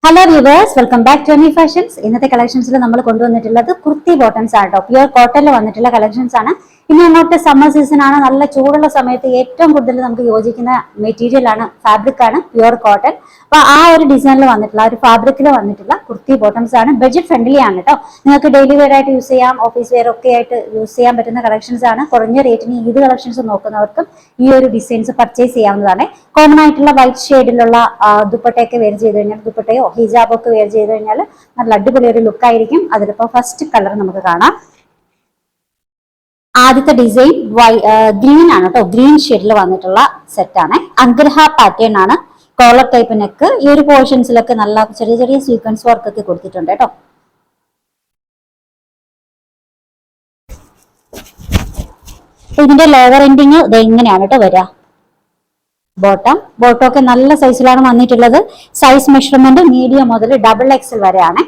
Hello viewers, welcome back to Emi Fashions. ഇന്നത്തെ കളക്ഷൻസിൽ നമ്മൾ കൊണ്ടുവന്നിട്ടുള്ളത് കുർത്തി ബോട്ടംസ് ആണ് കേട്ടോ. പ്യുവർ കോട്ടണിൽ വന്നിട്ടുള്ള കളക്ഷൻസ് ആണ്. ഇനി അങ്ങോട്ട് സമ്മർ സീസൺ ആണ്. നല്ല ചൂടുള്ള സമയത്ത് ഏറ്റവും കൂടുതൽ നമുക്ക് യോജിക്കുന്ന മെറ്റീരിയൽ ആണ്, ഫാബ്രിക് ആണ് പ്യുവർ കോട്ടൺ. അപ്പൊ ആ ഒരു ഡിസൈനിൽ വന്നിട്ടുള്ള ഒരു ഫാബ്രിക്കിൽ വന്നിട്ടുള്ള കുർത്തി ബോട്ടംസ് ആണ്. ബഡ്ജറ്റ് ഫ്രണ്ട്ലി ആണ് കേട്ടോ. നിങ്ങൾക്ക് ഡെയിലി വെയർ ആയിട്ട് യൂസ് ചെയ്യാം, ഓഫീസ് വെയർ ഒക്കെ ആയിട്ട് യൂസ് ചെയ്യാൻ പറ്റുന്ന കളക്ഷൻസ് ആണ്. കുറഞ്ഞ റേറ്റിന് ഇത് കളക്ഷൻസ് നോക്കുന്നവർക്കും ഈ ഒരു ഡിസൈൻസ് പർച്ചേസ് ചെയ്യാവുന്നതാണ്. കോമൺ ആയിട്ടുള്ള വൈറ്റ് ഷെയ്ഡിലുള്ള ദുപ്പട്ടയൊക്കെ വെയർ ചെയ്ത് കഴിഞ്ഞാൽ, ദുപ്പട്ടയോ ഹിജാബോ ഒക്കെ വെയർ ചെയ്ത് കഴിഞ്ഞാൽ നല്ല അടിപൊളി ഒരു ലുക്ക് ആയിരിക്കും. അതിലിപ്പോ ഫസ്റ്റ് കളർ നമുക്ക് കാണാം. ആദ്യത്തെ ഡിസൈൻ ഗ്രീൻ ആണ് കേട്ടോ. ഗ്രീൻ ഷെയ്ഡിൽ വന്നിട്ടുള്ള സെറ്റ് ആണ്. അഗ്രഹ പാറ്റേൺ ആണ്. Collar type neck. ഈ ഒരു പോർഷൻസിലൊക്കെ നല്ല ചെറിയ ചെറിയ സീക്വൻസ് വർക്ക് ഒക്കെ കൊടുത്തിട്ടുണ്ട് കേട്ടോ. ഇതിന്റെ ലോവർ എൻഡിങ് ഇത് എങ്ങനെയാണ് കേട്ടോ വരിക. ബോട്ടം ഒക്കെ നല്ല സൈസിലാണ് വന്നിട്ടുള്ളത്. സൈസ് മെഷർമെന്റ് മീഡിയം മുതൽ XXL വരെയാണ്.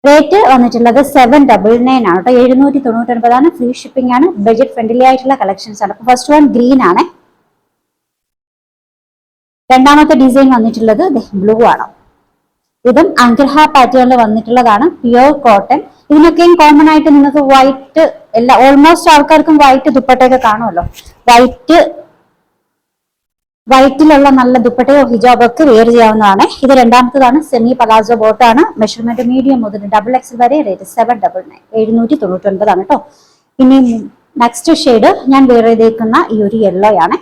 റേറ്റ് വന്നിട്ടുള്ളത് 799 ആണ് കേട്ടോ. 799 ഫ്രീ ഷിപ്പിംഗ് ആണ്. ബഡ്ജറ്റ് ഫ്രണ്ട്ലി ആയിട്ടുള്ള കളക്ഷൻസ് ആണ്. ഫസ്റ്റ് വൺ ഗ്രീൻ ആണ്. രണ്ടാമത്തെ ഡിസൈൻ വന്നിട്ടുള്ളത് ബ്ലൂ ആണ്. ഇതും അഗ്രഹ പാറ്റേണിൽ വന്നിട്ടുള്ളതാണ്. Pure cotton. ഇതിനൊക്കെയും കോമൺ ആയിട്ട് നിങ്ങൾക്ക് വൈറ്റ് ഓൾമോസ്റ്റ് ആൾക്കാർക്കും വൈറ്റ് ദുപ്പട്ടയൊക്കെ കാണുമല്ലോ. വൈറ്റിലുള്ള നല്ല ദുപ്പട്ടയോ ഹിജാബോ ഒക്കെ വെയർ ചെയ്യാവുന്നതാണ്. ഇത് രണ്ടാമത്തതാണ്. സെമി പലാസോ ബോട്ടാണ്. മെഷർമെന്റ് മീഡിയം മുതൽ XXL വരെ. റേറ്റ് 799, 799 ആണ് കേട്ടോ. ഇനി നെക്സ്റ്റ് ഷെയ്ഡ് ഞാൻ വെയർ ചെയ്തേക്കുന്ന ഈ ഒരു യെല്ലോ ആണ്.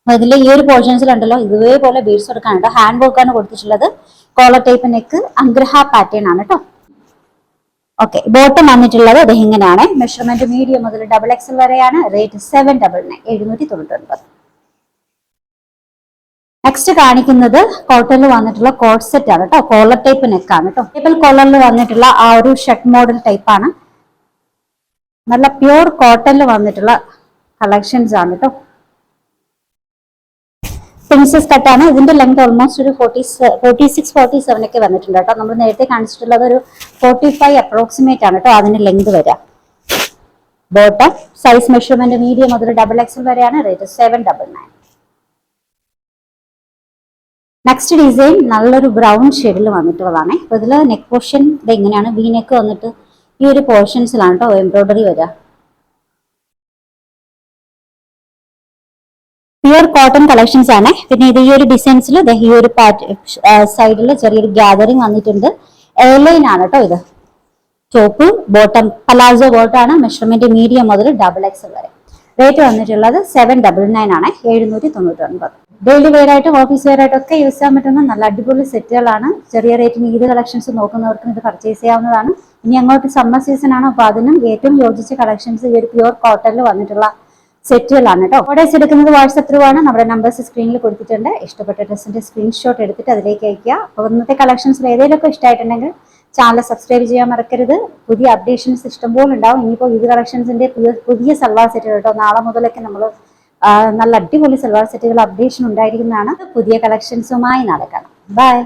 അതിൽ ഈ ഒരു പോർഷൻസിലുണ്ടല്ലോ ഇതേപോലെ ബീഡ്സ് എടുക്കാനുണ്ട്. ഹാൻഡ് വർക്കാണ് കൊടുത്തിട്ടുള്ളത്. Collar type neck. അഗ്രഹ പാറ്റേൺ ആണ് കേട്ടോ. ഓക്കെ, ബോട്ടം വന്നിട്ടുള്ളത് ഇത് ഇങ്ങനെയാണ്. മെഷർമെന്റ് മീഡിയം മുതൽ XXL വരെയാണ്. റേറ്റ് 799, 799. നെക്സ്റ്റ് കാണിക്കുന്നത് കോട്ടണിൽ വന്നിട്ടുള്ള കോട്ട് സെറ്റ് ആണ് കേട്ടോ. കോളർ ടൈപ്പ് നെക്ക് ആണ് കേട്ടോ. ടേബിൾ കോളറിൽ വന്നിട്ടുള്ള ആ ഒരു ഷർട്ട് മോഡൽ ടൈപ്പ് ആണ്. നല്ല പ്യൂർ കോട്ടണിൽ വന്നിട്ടുള്ള കളക്ഷൻസ് ആണ് കേട്ടോ. പ്രിൻസസ് കട്ടാണ്. ഇതിന്റെ ലെങ്ത് ഓൾമോസ്റ്റ് ഒരു 46, 47 ഒക്കെ വന്നിട്ടുണ്ട് കേട്ടോ. നമ്മൾ നേരത്തെ കാണിച്ചിട്ടുള്ളത് ഒരു 45 അപ്രോക്സിമേറ്റ് ആണ് കേട്ടോ അതിന്റെ ലെങ്ത് വരിക. ബോട്ടം സൈസ് മെഷർമെന്റ് മീഡിയം മുതൽ XXL വരെയാണ്. റേറ്റ് 799. നെക്സ്റ്റ് ഡിസൈൻ നല്ലൊരു ബ്രൗൺ ഷെയ്ഡിൽ വന്നിട്ടുള്ളതാണ്. അപ്പൊ ഇതിൽ നെക്ക് പോർഷൻ ഇത് എങ്ങനെയാണ്. വി നെക്ക് വന്നിട്ട് ഈ ഒരു പോർഷൻസിലാണ് കേട്ടോ എംബ്രോയിഡറി വരിക. പ്യുവർ കോട്ടൺ കളക്ഷൻസ് ആണ്. പിന്നെ ഇത് ഈ ഒരു ഡിസൈൻസിൽ ഈ ഒരു സൈഡിൽ ചെറിയൊരു ഗ്യാതറിംഗ് വന്നിട്ടുണ്ട്. എയർലൈൻ ആണ് കേട്ടോ. ഇത് ടോപ്പ് ബോട്ടം പലാസോ ബോട്ടാണ്. മെഷർമെന്റ് മീഡിയം മുതൽ XXL വരെ. റേറ്റ് വന്നിട്ടുള്ളത് 799 ആണ്. 799. ഡെയിലി വെയർ ആയിട്ടും ഓഫീസ് വെയർ ആയിട്ടും ഒക്കെ യൂസ് ചെയ്യാൻ പറ്റുന്ന നല്ല അടിപൊളി സെറ്റുകളാണ്. ചെറിയ റേറ്റിന് ഇത് കളക്ഷൻസ് നോക്കുന്നവർക്കും ഇത് പർച്ചേസ് ചെയ്യാവുന്നതാണ്. ഇനി അങ്ങോട്ട് സമ്മർ സീസൺ ആണ്. അപ്പൊ അതിനും ഏറ്റവും യോജിച്ച കളക്ഷൻസ് ഈ ഒരു പ്യുവർ കോട്ടണിൽ വന്നിട്ടുള്ള സെറ്റുകളാണ് കേട്ടോ. ഓർഡേഴ്സ് എടുക്കുന്നത് വാട്സ്ആപ്പ് ത്രൂ ആണ്. നമ്മുടെ നമ്പേഴ്സ് സ്ക്രീനിൽ കൊടുത്തിട്ടുണ്ട്. ഇഷ്ടപ്പെട്ട ഡ്രസ്സിന്റെ സ്ക്രീൻഷോട്ട് എടുത്തിട്ട് അതിലേക്ക് അയക്കുക. അപ്പോൾ ഇന്നത്തെ കളക്ഷൻസിൽ ഏതെങ്കിലുമൊക്കെ ഇഷ്ടമായിട്ടുണ്ടെങ്കിൽ ചാനൽ സബ്സ്ക്രൈബ് ചെയ്യാൻ മറക്കരുത്. പുതിയ അപ്ഡേഷൻസ് ഇഷ്ടംപോലെ ഉണ്ടാവും. ഇനിയിപ്പോൾ ഇത് കളക്ഷൻസിന്റെ പുതിയ സൽവാർ സെറ്റുകൾ കേട്ടോ. നാളെ മുതലൊക്കെ നമ്മൾ നല്ല അടിപൊളി സൽവാർ സെറ്റുകൾ അപ്ഡേഷൻ ഉണ്ടായിരിക്കുന്നതാണ്. പുതിയ കളക്ഷൻസുമായി നാളെ കാണാം. ബൈ.